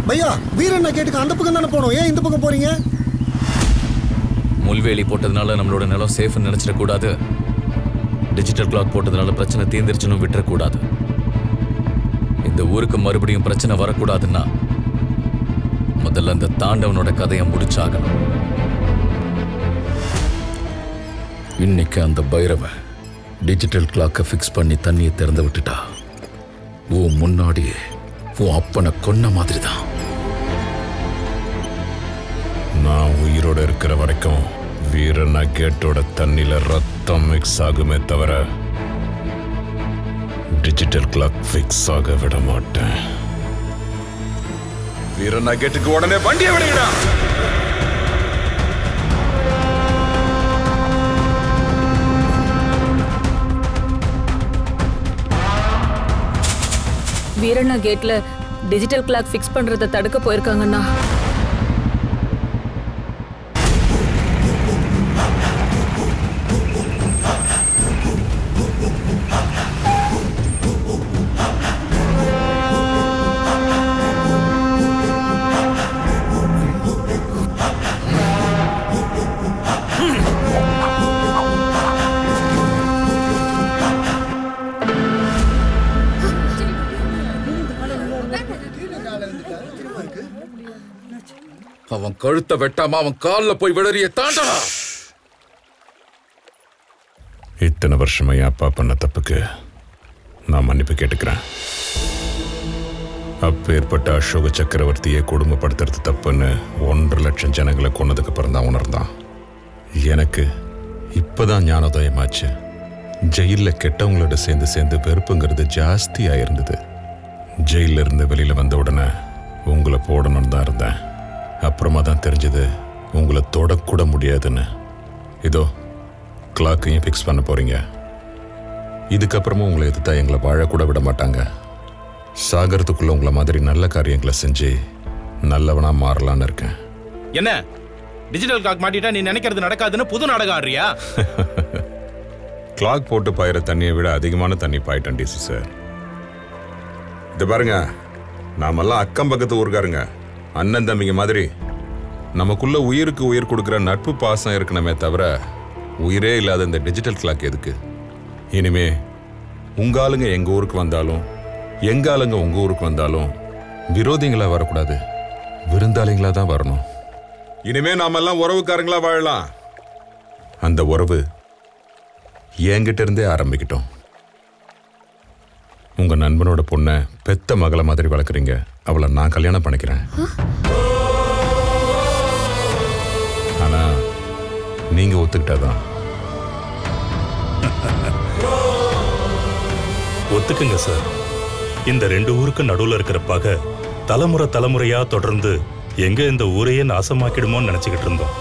பையா வீரண்ணா கேட்டுக்கு அந்த பக்கம் தானே போனோம், ஏன் இந்த பக்கம் போறீங்க? முள்வேலி போட்டதுனால நம்மளோட நிலம் சேஃப்னு நினைச்சிடக்கூடாது. டிஜிட்டல் கிளாக் போட்டதுனால பிரச்சனை தீர்ந்துருச்சுன்னு விட்டுறக்கூடாது. இந்த ஊருக்கு மறுபடியும் பிரச்சனை வரக்கூடாதுன்னா முதல்ல அந்த தாண்டவனோட கதையை முடிச்சாகணும். இன்னைக்கு அந்த பைரவ டிஜிட்டல் கிளாக்கை ஃபிக்ஸ் பண்ணி தண்ணியை திறந்து விட்டுட்டா உன் முன்னாடியே உன் அப்பனை கொன்ன மாதிரி தான். நான் உயிரோட இருக்கிற வரைக்கும் வீரண்ணா கேட்டோட தண்ணியில ரத்தம் மிக்ஸ் ஆகுமே தவிர டிஜிட்டல் கிளாக் ஃபிக்ஸ் ஆக விட மாட்டேன். வீரண்ணா கேட்டுக்கு உடனே வண்டியை விடுங்கடா. வீரண்ணா கேட்ல டிஜிட்டல் கிளாக் ஃபிக்ஸ் பண்றதை தடுக்க போயிருக்காங்கண்ணா. அவன் கழுத்தை வெட்டாம அவன் காலில் போய் விடறிய தாண்டா. இத்தனை வருஷமா என் அப்பா பண்ண தப்புக்கு நான் மன்னிப்பு கேட்டுக்கிறேன். அப்பேற்பட்ட அசோக சக்கரவர்த்தியை குடும்பப்படுத்துறது தப்புன்னு 1.5 லட்சம் ஜனங்களை கொன்னதுக்கு அப்புறம் தான் உணர்ந்தான். எனக்கு இப்பதான் ஞானோதயமாச்சு. ஜெயில கெட்டவங்களோட சேர்ந்து சேர்ந்து வெறுப்புங்கிறது ஜாஸ்தியா இருந்தது. ஜெயில இருந்து வெளியில வந்த உடனே உங்களை போடணும்னு தான் இருந்தேன். அப்புறமா தான் தெரிஞ்சது உங்களை தொடக்கூட முடியாதுன்னு. இதோ கிளாக்கையும் ஃபிக்ஸ் பண்ண போறீங்க. இதுக்கப்புறமும் உங்களை எதிர்த்தா எங்களை வாழக்கூட விட மாட்டாங்க. சாகரத்துக்குள்ள உங்களை மாதிரி நல்ல காரியங்களை செஞ்சு நல்லவனா மாறலான்னு இருக்கேன். என்ன டிஜிட்டல் கிளாக் மாட்டிட்டா நீ நினைக்கிறது நடக்காதுன்னு புது நாடகம் ஆடுறியா? கிளாக் போட்டு பாயிற தண்ணியை விட அதிகமான தண்ணி பாயிட்டேன் டிசி சார். இது பாருங்க, நாமெல்லாம் அக்கம் பக்கத்து ஊருக்காருங்க, அண்ணன் தம்பிங்க மாதிரி. நமக்குள்ள உயிருக்கு உயிர் கொடுக்குற நட்பு பாசம் இருக்கணுமே தவிர உயிரே இல்லாத இந்த டிஜிட்டல் கிளாக் எதுக்கு? இனிமே உங்க ஆளுங்க எங்க ஊருக்கு வந்தாலும் எங்க ஆளுங்க உங்க ஊருக்கு வந்தாலும் விரோதிங்களா வரக்கூடாது, விருந்தாளிங்களா தான் வரணும். இனிமே நாமெல்லாம் உறவுக்காரங்களா வாழலாம். அந்த உறவு என்கிட்ட இருந்தே ஆரம்பிக்கிட்டோம். உங்க நண்பனோட பொண்ணை பெத்த மகளை மாதிரி வளர்க்குறீங்க, அவளை நான் கல்யாணம் பண்ணிக்கிறேன். ஆனா நீங்க ஒத்துக்கிட்டாதான். ஒத்துக்குங்க சார். இந்த 2 ஊருக்கு நடுவுல இருக்கிற பகை தலைமுறை தலைமுறையா தொடர்ந்து எங்க இந்த ஊரையே நாசமாக்கிடுமோன்னு நினைச்சுக்கிட்டு இருந்தோம்.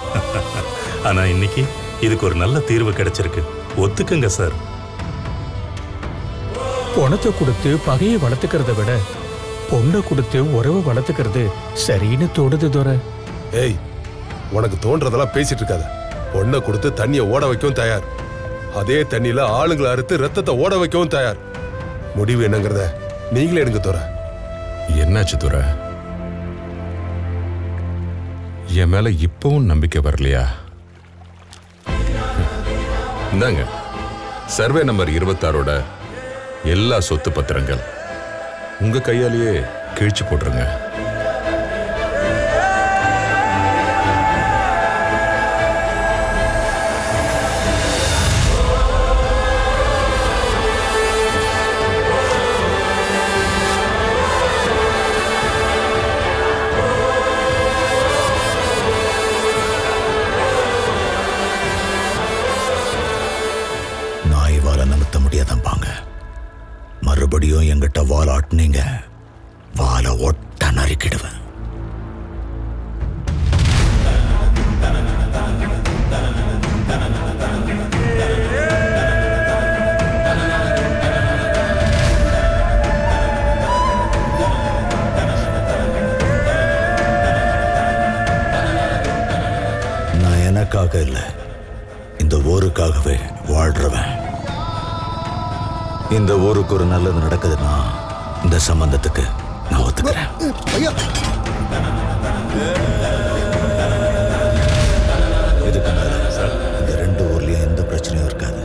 ஆனா இன்னைக்கு இதுக்கு ஒரு நல்ல தீர்வு கிடைச்சிருக்கு. ஒத்துக்குங்க சார். பணத்தை கொடுத்து பகையை வளர்த்துக்கிறத விட பொண்ணை கொடுத்து உறவை வளர்த்துக்கிறது சரின்னு தோடுது துரை. ஏய், உனக்கு தோன்றதெல்லாம் பேசிட்டு இருக்காத. பொண்ணை கொடுத்து தண்ணியை ஓட வைக்கவும் தயார், அதே தண்ணியில ஆளுங்களை அறுத்து ரத்தத்தை ஓட வைக்கவும் தயார். முடிவு என்னங்கிறத நீங்களே எடுங்க துரை. என்னாச்சு துரை? என் மேல இப்பவும் நம்பிக்கை வரலையா? இந்தாங்க சர்வே நம்பர் 26ஓட எல்லா சொத்து பத்திரங்கள் உங்க கையாலேயே கிழிச்சு போட்டுருங்க. நாய் வாழ நிமித்த முடியாதம்பாங்க. மறுபடியும் எங்கிட்ட வாழ ஆட்டினீங்க, வாழ ஒட்ட நறுக்கிடுவேன். நான் எனக்காக இல்லை, இந்த ஊருக்காகவே வாழ்றவன். இந்த ஊருக்கு ஒரு நல்லது நடக்குதுன்னா இந்த சம்பந்தத்துக்கு நான் ஒத்துக்கிறேன். ஐயா இதுக்கு மேல இந்த 2 ஊர்லயும் எந்த பிரச்சனையும் இருக்காது.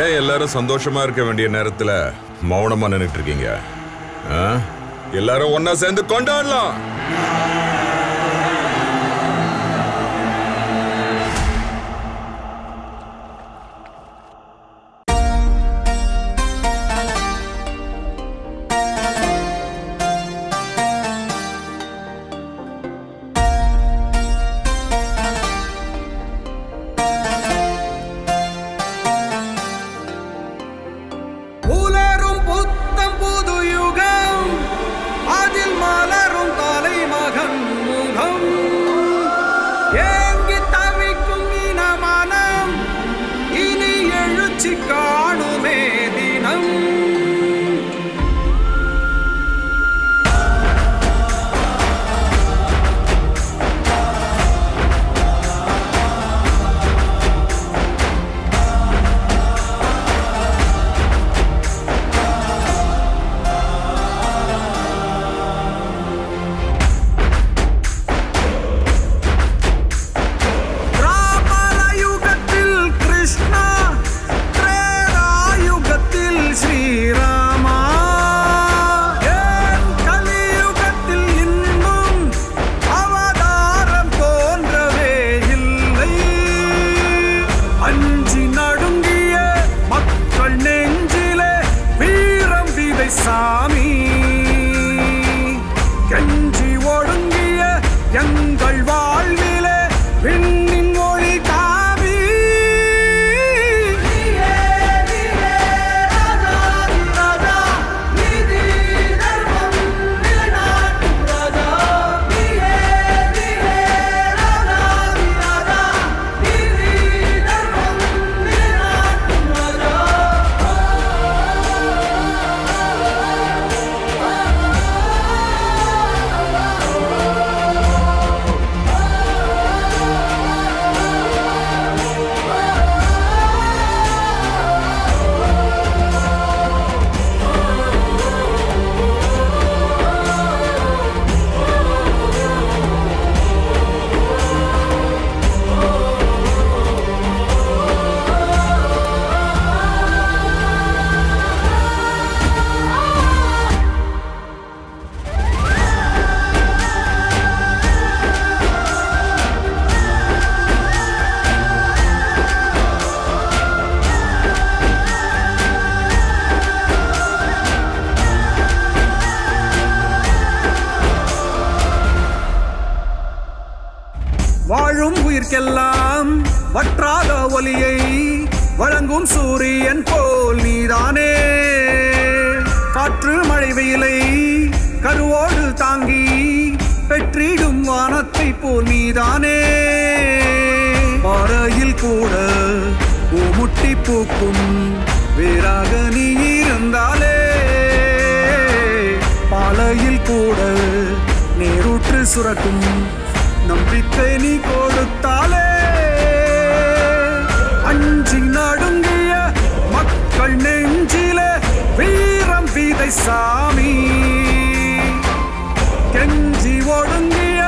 ஏன் எல்லாரும் சந்தோஷமா இருக்க வேண்டிய நேரத்துல மௌனமா நின்னுட்டு இருக்கீங்க? எல்லாரும் ஒன்னா சேர்ந்து கொண்டாடலாம். உயிர்க்கெல்லாம் வற்றாத ஒளியை வழங்கும் சூரியன் போல் நீதானே. காற்று மழை வெயிலை கருவோடு தாங்கி பெற்றிடும் வானத்தை போல் நீதானே. பாறையில் கூட பூமுட்டி பூக்கும் வேறாக நீ இருந்தாலே. பாலையில் கூட நேரூற்று சுரக்கும் நம்பிக்கை நீ கொடுத்தாலே. அஞ்சி நடுங்கிய மக்கள் நெஞ்சிலே வீரம் விதை சாமி. கெஞ்சி ஒடுங்கிய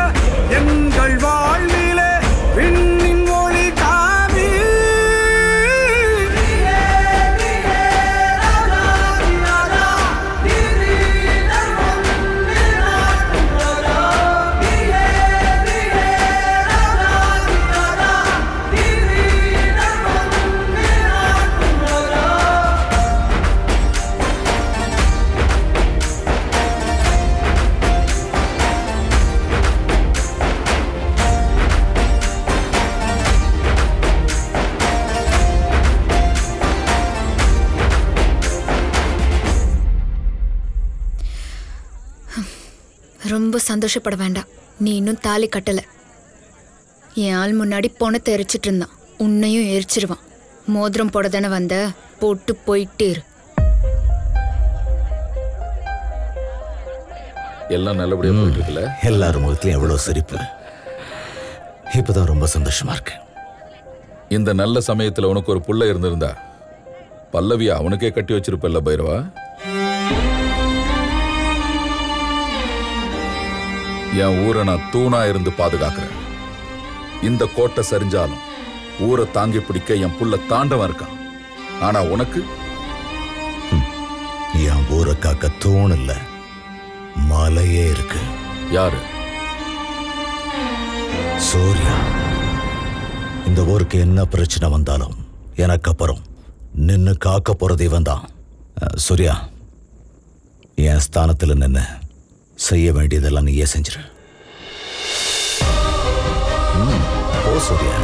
எங்கள் வாழ்விலே விண்ணின் ஒளி காமி. ரொம்ப சந்தோஷப்பட வேண்டாம். நீ இன்னும் தாலி கட்டல. என் ஆள் முன்னாடி பொணத்தை எரிச்சிட்டு இருந்தான். உன்னையும் எரிச்சிருவான். மோதிரம் போட தானே வந்த, போட்டு போயிட்டே இரு. எல்லாம் நல்லபடியா போயிட்டு இருக்குல்ல? எல்லாரும் முகத்திலும் எவ்வளவு சிரிப்பு. இப்பதான் ரொம்ப சந்தோஷமா இருக்கு. இந்த நல்ல சமயத்துல உனக்கு ஒரு புள்ள இருந்திருந்தா பல்லவியா அவனுக்கே கட்டி வச்சிருப்பல்ல பைரவா? என் ஊரை நான் தூணா இருந்து பாதுகாக்கிறேன். இந்த கோட்டை சரிஞ்சாலும் ஊரை தாங்கி பிடிக்க என் புள்ள தாண்டவன் இருக்கான். ஆனா உனக்கு என் ஊரை காக்க தூண் இல்ல, மலையே இருக்கு. யாரு? சூர்யா. இந்த ஊருக்கு என்ன பிரச்சனை வந்தாலும் எனக்கு அப்புறம் நின்னு காக்க போறது இவன் தான். சூர்யா, என் ஸ்தானத்துல நின்னு செய்ய வேண்டியதெல்லாம் நீயே செஞ்சிரு. போ சூர்யா.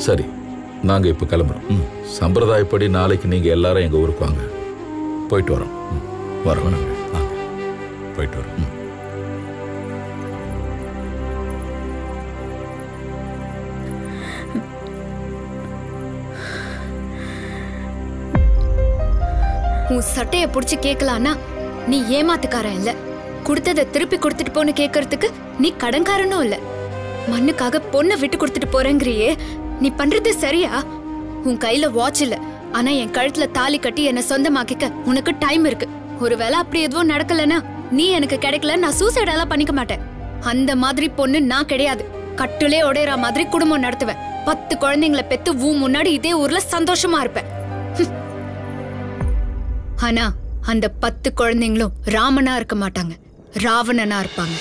சரி, நாங்க இப்ப கிளம்புறோம். சம்பிரதாயப்படி நாளைக்கு நீங்க எல்லாரும் எங்க ஊருக்கு வாங்க. போயிட்டு வரோம். வரோம். போயிட்டு வரோம். உன் சட்டைய புடிச்சு கேட்கலான்னா நீ ஏமாத்துக்காரன் இல்ல, கொடுத்ததை திருப்பி கொடுத்துட்டு போன்னு கேட்கறதுக்கு நீ கடன்காரனும் இல்ல. மண்ணுக்காக பொண்ணை விட்டு கொடுத்துட்டு போறேங்கிறியே, நீ பண்றது சரியா? உன் கையில வாட்ச் இல்ல, ஆனா என் கழுத்துல தாலி கட்டி என்ன சொந்தமாக்கிக்க உனக்கு டைம் இருக்கு. ஒருவேளை அப்படி எதுவும் நடக்கலன்னா நீ எனக்கு கிடைக்கல, நான் சூசைட் எல்லாம் பண்ணிக்க மாட்டேன். அந்த மாதிரி பொண்ணு நான் கிடையாது. கட்டுலே உடையற மாதிரி குடும்பம் நடத்துவேன். 10 குழந்தைங்களை பெத்து முன்னாடி இதே ஊர்ல சந்தோஷமா இருப்பேன். ஆனா அந்த 10 குழந்தைங்களும் ராமனா இருக்க மாட்டாங்க, ராவணனா இருப்பாங்க.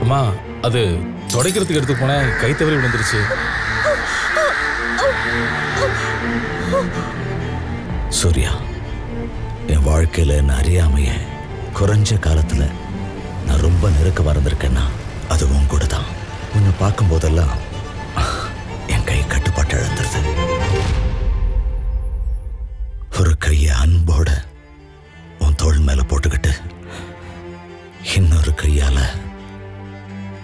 அம்மா, அது துடைக்கிறதுக்கு எடுத்து போனேன், கை தவறி விழுந்துருச்சு. சூர்யா, என் வாழ்க்கையில என்ன அறியாமைய குறைஞ்ச காலத்துல நான் ரொம்ப நெருக்க மறந்திருக்கேன்னா அது உன் கூட தான். உன்னை பார்க்கும் போதெல்லாம் என் கை கட்டுப்பாட்டு இழந்துருது. ஒரு கையை அன்போட உன் தோள் மேல போட்டுக்கிட்டு இன்னொரு கையால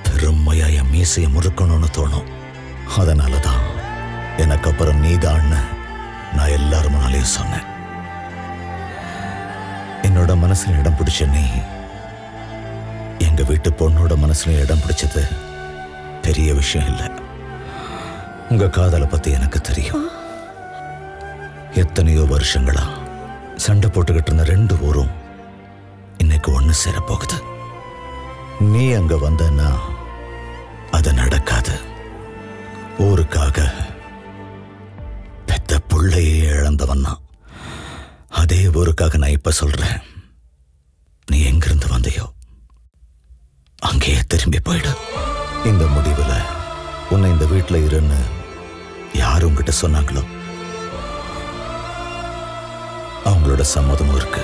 பெருமையா என் மீசையை முறுக்கணும்னு தோணும். அதனாலதான் எனக்கு அப்புறம் நீதான்னு நான் எல்லாரும் முன்னாலேயும் சொன்னேன். என்னோட மனசுல இடம் பிடிச்ச நீ எங்க வீட்டு பொண்ணோட மனசுல இடம் பிடிச்சது பெரிய விஷயம் இல்லை. உங்க காதலை பத்தி எனக்கு தெரியும். எத்தனையோ வருஷங்களா சண்டை போட்டுக்கிட்டு இருந்த 2 ஊரும் இன்னைக்கு ஒண்ணு சேர போகுது. நீ அங்க வந்தன்னா அது நடக்காது. ஊருக்காக பெத்த புள்ளையே இழந்தவன்னா அதே ஊருக்காக நான் இப்ப சொல்றேன், நீ எங்கிருந்து வந்தையோ அங்கேயே திரும்பி போயிடு. இந்த முடிவுல உன்னை இந்த வீட்டுல இருன்னு யார் உங்ககிட்ட சொன்னாங்களோ அவங்களோட சம்மதமும் இருக்கு.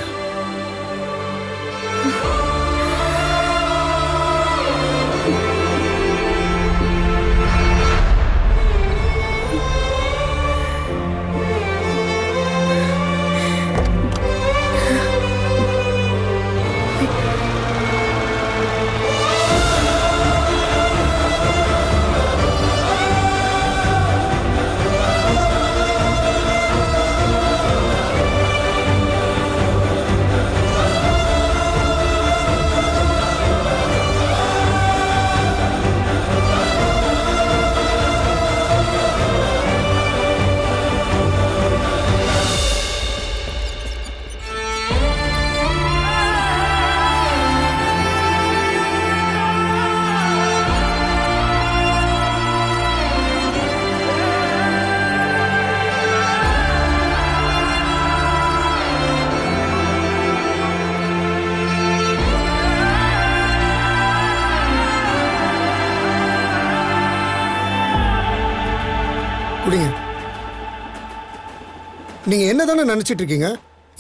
நீங்க என்னதானே நினைச்சிட்டு இருக்கீங்க?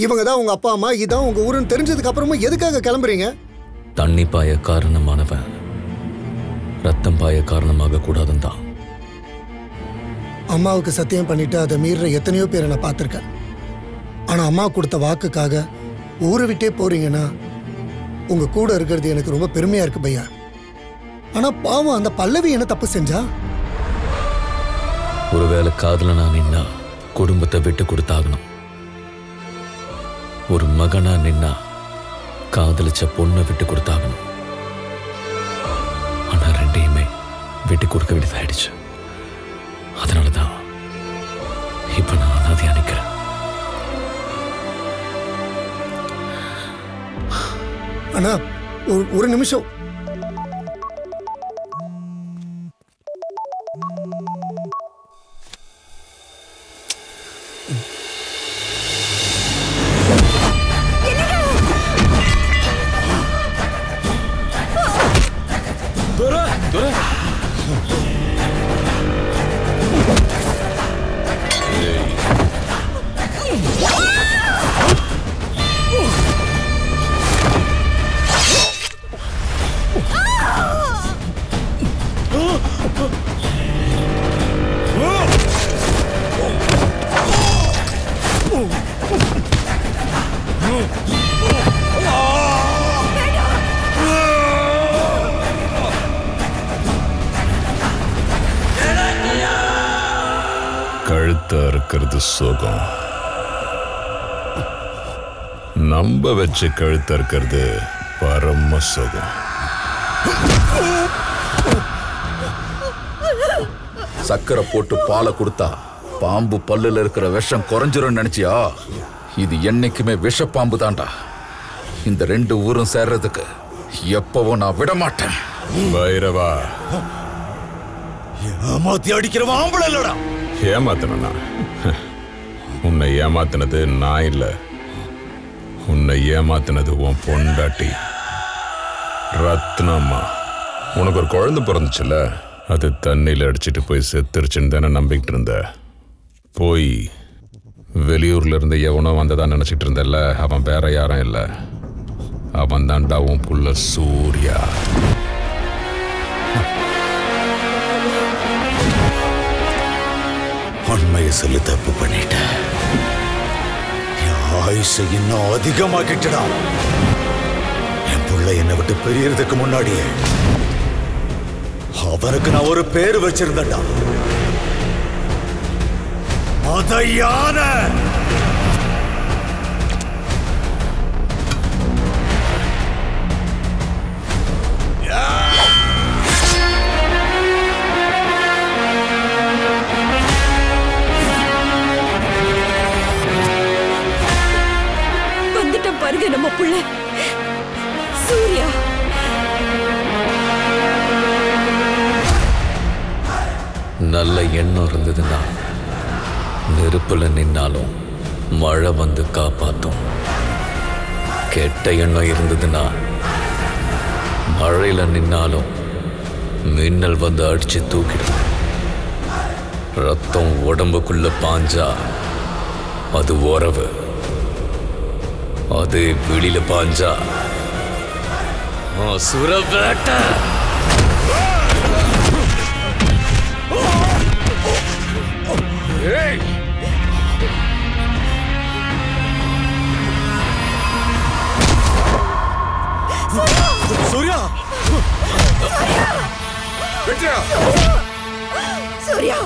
இவங்க தான் உங்க அப்பா அம்மா, இதான் உங்க ஊருன்னு தெரிஞ்சதுக்கு அப்புறமும் எதுக்காக கிளம்புறீங்க? தண்ணி பாய காரணமானவன் ரத்தம் பாய காரணமாக கூடாதுன்னு தான். அம்மாவுக்கு சத்தியம் பண்ணிட்டு அதை மீற எத்தனையோ பேரை நான் பார்த்துருக்கேன். ஆனா அம்மா கொடுத்த வாக்குக்காக ஊரை விட்டே போறீங்கன்னா உங்க கூட இருக்கிறது எனக்கு ரொம்ப பெருமையா இருக்கு பையா. ஆனா பாவம் அந்த பல்லவி என்ன தப்பு செஞ்சா? ஒருவேளை காதலனா நின்னா குடும்பத்தை விட்டு கொடுத்தாகணும். ஒரு மகனா நின்னா காதலிச்ச பொண்ணை விட்டு கொடுத்தாகணும். ஆனா ரெண்டையுமே விட்டு கொடுக்க வேண்டியதாயிடுச்சு. அதனாலதான் இப்ப நான் அனாதையா நிக்கிறேன். அண்ணா ஒரு நிமிஷம். கழுத்தா இருக்கிறது சுகம், நம்ப வச்சு கழுத்தா இருக்கிறது பரம சுகம். சக்கரை போட்டு பாலை கொடுத்தா பாம்பு பல்லுல இருக்கிற விஷம் குறைஞ்சிரும் நினைச்சியா? இது என்னைக்குமே விஷ பாம்பு தான்டா. இந்த ரெண்டு ஊரும் சேர்றதுக்கு எப்பவும் நான் விட மாட்டேன். பைரவா, ஏமாத்தி அடிக்கிறவன் ஆம்பளை இல்லடா. ஏமாத்தனா? உன்னை ஏமாத்தினது நான் இல்ல, உன்னை ஏமாத்தினது உன் பொண்டாட்டி ரத்னம்மா. உனக்கு ஒரு குழந்தை பிறந்துச்சுல்ல, அது தண்ணியில் அடிச்சிட்டு போய் செத்துருச்சுன்னு தானே நம்பிக்கிட்டு இருந்த. போய் வெளியூர்ல இருந்து எவனோ வந்ததான் நினைச்சிட்டு இருந்தல்ல, அவன் வேற யாரும் இல்லை, அவன் தான்டா உன் புள்ள சூர்யா. உண்மையை சொல்லி தப்பு பண்ணிட்ட. என் ஆயுசை இன்னும் அதிகமாக்கிட்டடா. என் புள்ள என்னை விட்டு பிரியறதுக்கு முன்னாடியே அவனுக்கு நான் ஒரு பேர் வச்சிருந்தேன்டா, மதையான. வந்துட்டோம் பாருங்க நம்ம புள்ள சூர்யா. நல்ல எண்ணம் இருந்ததுன்னா நெருப்புல நின்னாலும் மழை வந்து காப்பாத்தும். கெட்ட எண்ணம் இருந்ததுன்னா மழையில நின்னாலும் மின்னல் வந்து அடிச்சு தூக்கிடும். ரத்தம் உடம்புக்குள்ள பாஞ்சா அது உறவு, அது வெளியில பாஞ்சா சுரவேட்டை. சூர்யா, சூர்யா,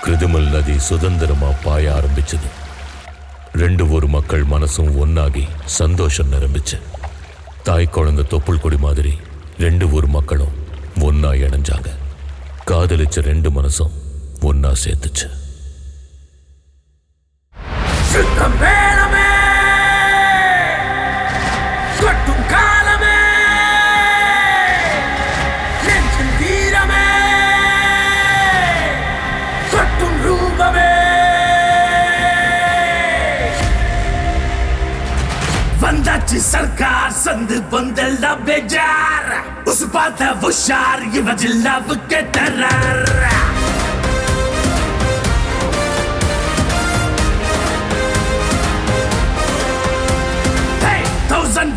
கிருதுமல் நதி சுதந்திரமா பாய ஆரம்பிச்சது. ரெண்டு ஒரு மக்கள் மனசும் ஒன்னாகி சந்தோஷம் நிரம்பிச்சு. தாய் குழந்தை தொப்புள் கொடி மாதிரி ரெண்டு ஒரு மக்களும் ஒன்னா இணைஞ்சாங்க. காதலிச்ச ரெண்டு மனசும் ஒன்னா சேர்த்துச்சு. வந்தாச்சு சர்க்கார் சந்து பொந்தெல்லாம் பேஜார் உசு பார்த்த உஷார் இவ ஜில்லாவுக்கு டெரர்.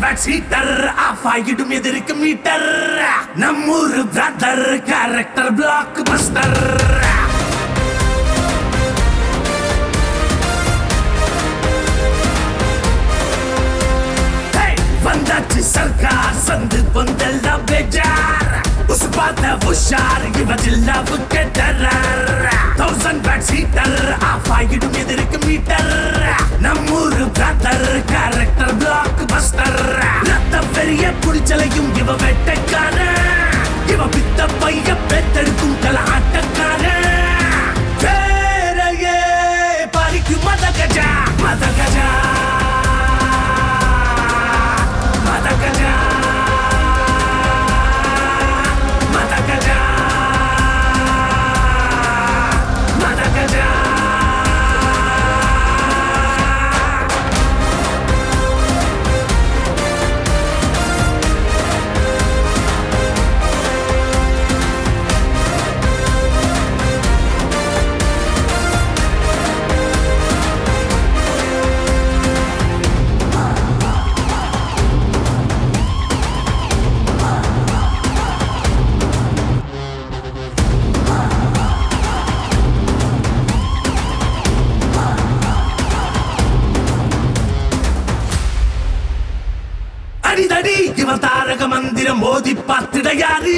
வாட்ஸ் ஹீட்டர் ஆஃப் ஆகிடும் எதிர்க்கு மீட்டர். நம்மூரு பிரதர் கேரக்டர் பிளாக் பஸ்டர். வந்தாச்சு சர்க்கார் சந்து பொந்தெல்லாம் பேஜார் உசு பார்த்த உஷார் இவ ஜில்லாவுக்கு டெரர். 1000 வாட்ஸ் ஹீட்டர் ஆஃப் ஆகிடும் எதிர்க்கு மீட்டர். நம்மூரு பிரதர் கேரக்டர் பிளாக் பஸ்டர். ரத்த பெரிய புடிச்சலையும் இவ வெட்டக்கார. இவ பித்த பைய பெத்தெடுக்கும் கல ஆட்டக்கார. பேரையே பறிக்கும் மத கஜா மத கஜா மத கஜா மத கஜா மத கஜா. இவன் தாரக மந்திரம் மோதி பார்த்திட யாரு.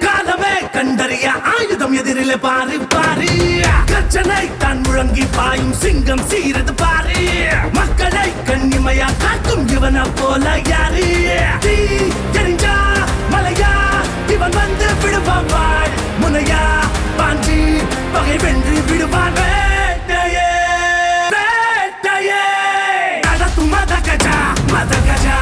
காலமே கண்டறிய ஆயுதம் எதிரிலே பாரு பாரு. கச்சனை தான் முழங்கி பாயும் சிங்கம் சீரது பாரு. மக்களை கண்ணிமையா காட்டும் இவனை போல யாரு. தீ எரிஞ்சா மலையா இவன் வந்து விடுவான் வாழ் முனையா. பாஞ்சி பகை வென்று விடுவான். வேட்டையே வேட்டையே நடத்தும் மத கஜா மத கஜா.